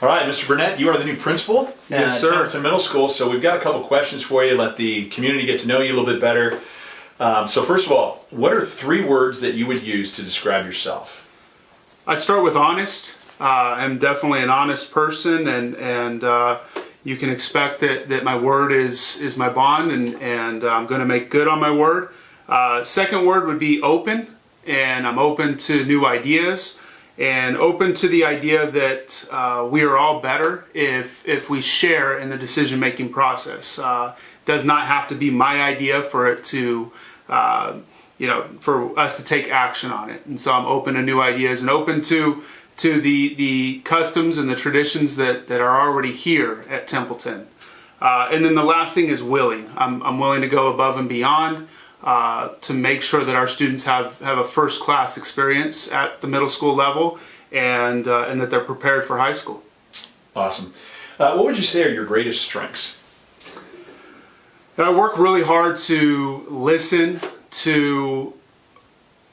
All right, Mr. Burnett, you are the new principal at Templeton Middle School, so we've got a couple questions for you, let the community get to know you a little bit better. So first of all, what are 3 words that you would use to describe yourself? I start with honest. I'm definitely an honest person, and you can expect that my word is my bond, and I'm going to make good on my word. Second word would be open, and I'm open to new ideas, and open to the idea that we are all better if we share in the decision-making process. Does not have to be my idea for it to, for us to take action on it. And so I'm open to new ideas and open to the customs and the traditions that are already here at Templeton. And then the last thing is willing. I'm willing to go above and beyond to make sure that our students have a first-class experience at the middle school level, and that they're prepared for high school. Awesome. What would you say are your greatest strengths? I work really hard to listen to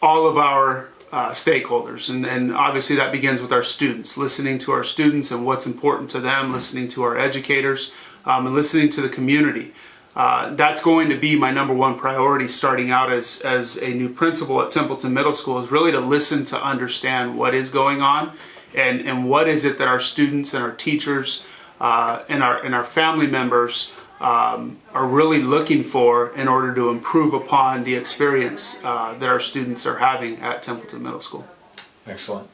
all of our stakeholders, and obviously that begins with our students, listening to our students and what's important to them, listening to our educators, and listening to the community. That's going to be my #1 priority starting out as a new principal at Templeton Middle School, is really to listen to understand what is going on and what is it that our students and our teachers and our family members are really looking for in order to improve upon the experience that our students are having at Templeton Middle School. Excellent.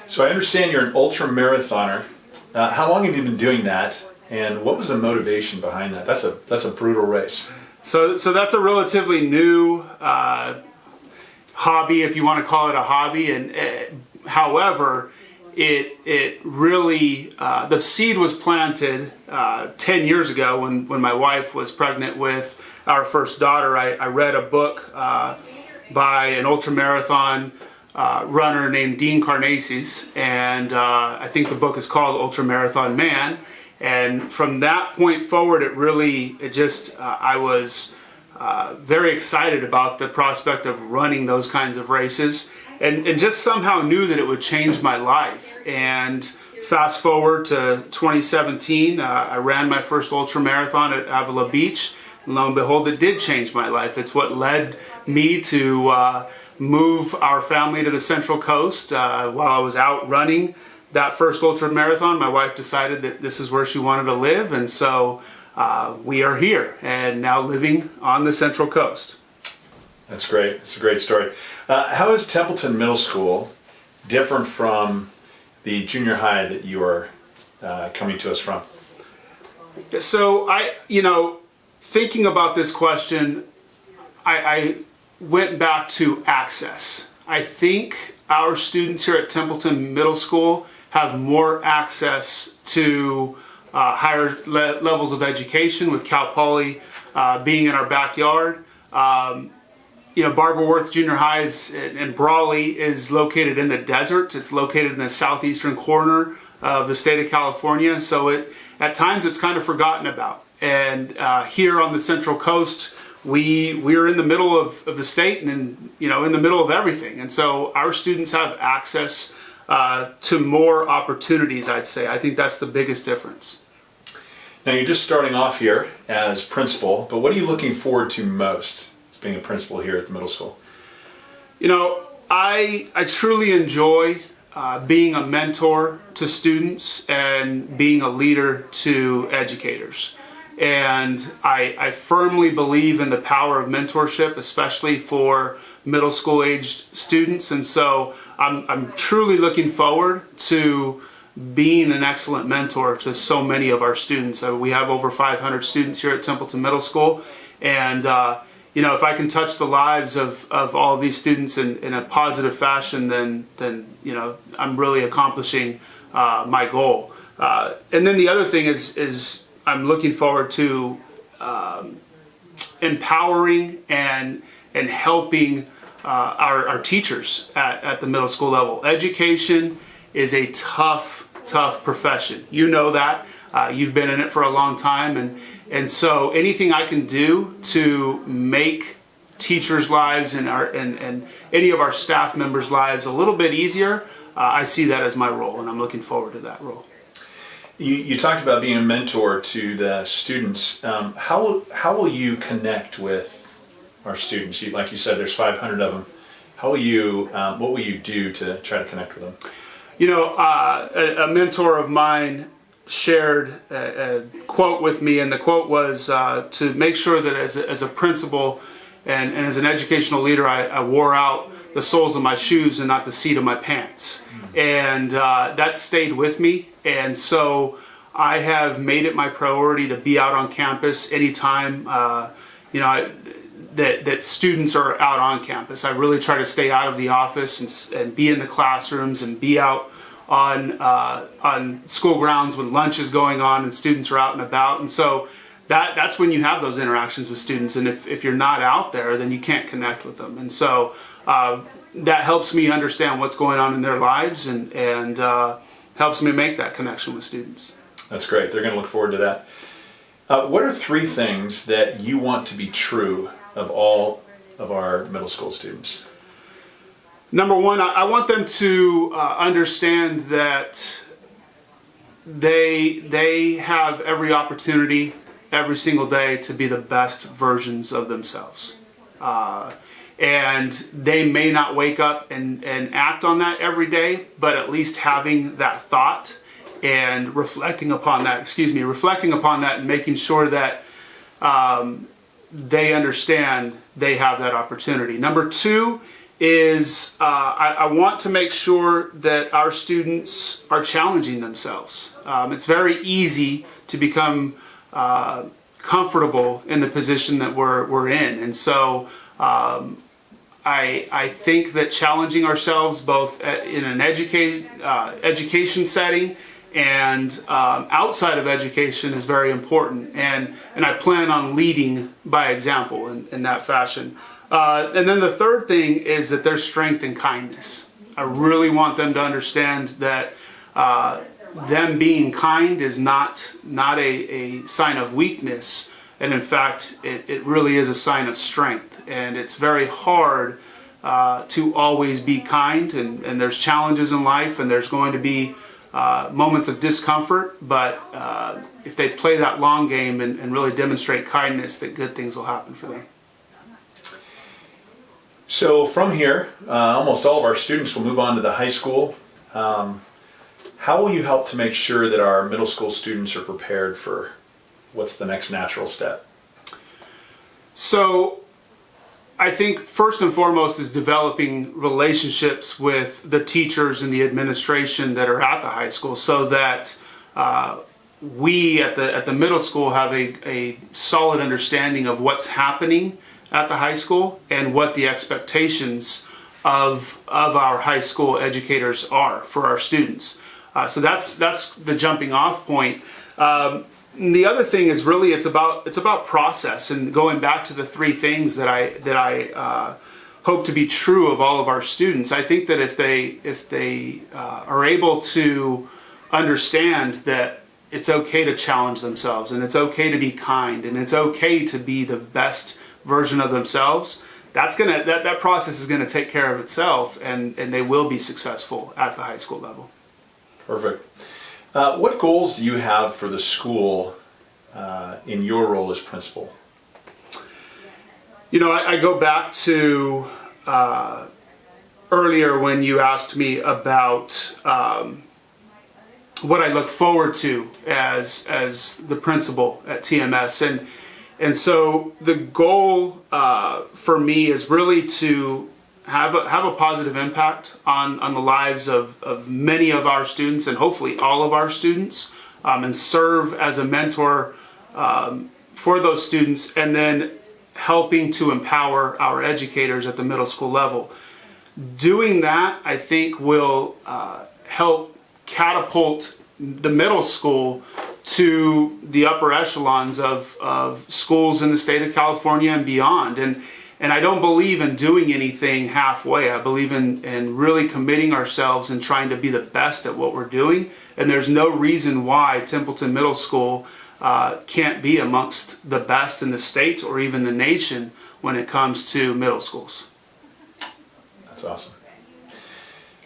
So I understand you're an ultra marathoner. How long have you been doing that? And what was the motivation behind that? That's a brutal race. So that's a relatively new hobby, if you want to call it a hobby. And however, it really the seed was planted 10 years ago when my wife was pregnant with our first daughter. I read a book by an ultramarathon runner named Dean Karnazes, and I think the book is called Ultramarathon Man. And from that point forward, I was very excited about the prospect of running those kinds of races, and just somehow knew that it would change my life. And fast forward to 2017, I ran my first ultra marathon at Avila Beach, and lo and behold, it did change my life. It's what led me to move our family to the Central Coast. While I was out running that first ultra marathon, my wife decided that this is where she wanted to live, and so we are here and now living on the Central Coast. That's great. It's a great story. How is Templeton Middle School different from the junior high that you are coming to us from? So thinking about this question, I went back to access. I think our students here at Templeton Middle School have more access to higher levels of education, with Cal Poly being in our backyard. Barbara Worth Junior High in Brawley is located in the desert. It's located in the southeastern corner of the state of California, so at times it's kind of forgotten about. And here on the Central Coast, we're in the middle of the state, and in the middle of everything. And so our students have access to more opportunities, I'd say. I think that's the biggest difference. Now, you're just starting off here as principal, but what are you looking forward to most as being a principal here at the middle school? I truly enjoy being a mentor to students and being a leader to educators. And I firmly believe in the power of mentorship, especially for middle school aged students. And so I'm truly looking forward to being an excellent mentor to so many of our students. We have over 500 students here at Templeton Middle School. And if I can touch the lives of all of these students in a positive fashion, then I'm really accomplishing my goal. And then the other thing is I'm looking forward to empowering and helping our teachers at the middle school level. Education is a tough profession. You know that. You've been in it for a long time, and so anything I can do to make teachers' lives and any of our staff members' lives a little bit easier, I see that as my role, and I'm looking forward to that role. You talked about being a mentor to the students. How will you connect with our students? Like you said, there's 500 of them. How will you? What will you do to try to connect with them? A mentor of mine shared a quote with me, and the quote was to make sure that as a principal and as an educational leader, I wore out the soles of my shoes and not the seat of my pants. And that stayed with me. And so I have made it my priority to be out on campus anytime, that students are out on campus. I really try to stay out of the office and be in the classrooms and be out on school grounds when lunch is going on and students are out and about. And so that's when you have those interactions with students. And if you're not out there, then you can't connect with them. And so that helps me understand what's going on in their lives and helps me make that connection with students. That's great. They're going to look forward to that. What are 3 things that you want to be true of all of our middle school students? Number 1, I want them to understand that they have every opportunity every single day to be the best versions of themselves. And they may not wake up and act on that every day, but at least having that thought and reflecting upon that and making sure that they understand they have that opportunity. Number 2 is I want to make sure that our students are challenging themselves. It's very easy to become comfortable in the position that we're in, and so I think that challenging ourselves both in an education setting and outside of education is very important, and I plan on leading by example in that fashion. And then the third thing is that there's strength in kindness. I really want them to understand that them being kind is not a sign of weakness, and in fact it really is a sign of strength. And it's very hard to always be kind, and there's challenges in life, and there's going to be moments of discomfort, but if they play that long game and really demonstrate kindness, that good things will happen for them. So from here, almost all of our students will move on to the high school. How will you help to make sure that our middle school students are prepared for what's the next natural step? So I think first and foremost is developing relationships with the teachers and the administration that are at the high school, so that we at the middle school have a solid understanding of what's happening at the high school and what the expectations of our high school educators are for our students. So that's the jumping off point. And the other thing is really it's about process, and going back to the 3 things that I hope to be true of all of our students. I think that if they are able to understand that it's okay to challenge themselves, and it's okay to be kind, and it's okay to be the best version of themselves, that process is gonna take care of itself, and they will be successful at the high school level. Perfect. What goals do you have for the school in your role as principal? I go back to earlier when you asked me about what I look forward to as the principal at TMS, and so the goal for me is really to have a positive impact on the lives of many of our students, and hopefully all of our students, and serve as a mentor for those students, and then helping to empower our educators at the middle school level. Doing that, I think, will help catapult the middle school to the upper echelons of schools in the state of California and beyond. And I don't believe in doing anything halfway. I believe in really committing ourselves and trying to be the best at what we're doing. And there's no reason why Templeton Middle School can't be amongst the best in the state or even the nation when it comes to middle schools. That's awesome.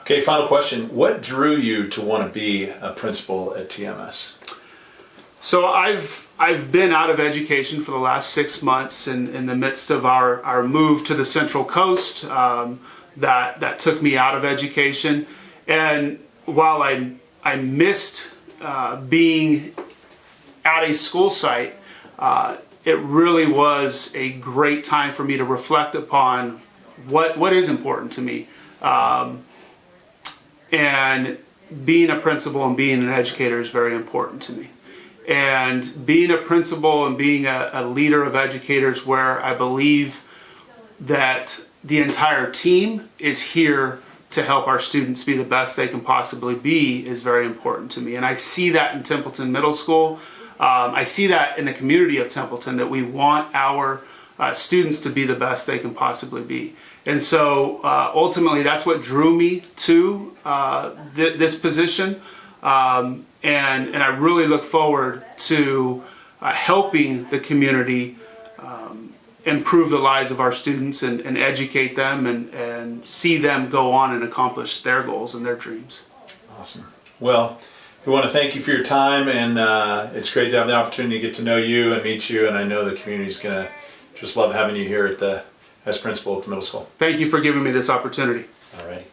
Okay, final question. What drew you to want to be a principal at TMS? So I've been out of education for the last 6 months in the midst of our move to the Central Coast. That took me out of education, and while I missed being at a school site, it really was a great time for me to reflect upon what is important to me. And being a principal and being an educator is very important to me. And being a principal and being a leader of educators, where I believe that the entire team is here to help our students be the best they can possibly be, is very important to me. And I see that in Templeton Middle School. I see that in the community of Templeton, that we want our students to be the best they can possibly be. And so ultimately that's what drew me to this position. And I really look forward to helping the community improve the lives of our students and educate them and see them go on and accomplish their goals and their dreams. Awesome. Well, we want to thank you for your time, and it's great to have the opportunity to get to know you and meet you, and I know the community's going to just love having you here as principal at the middle school. Thank you for giving me this opportunity. All right.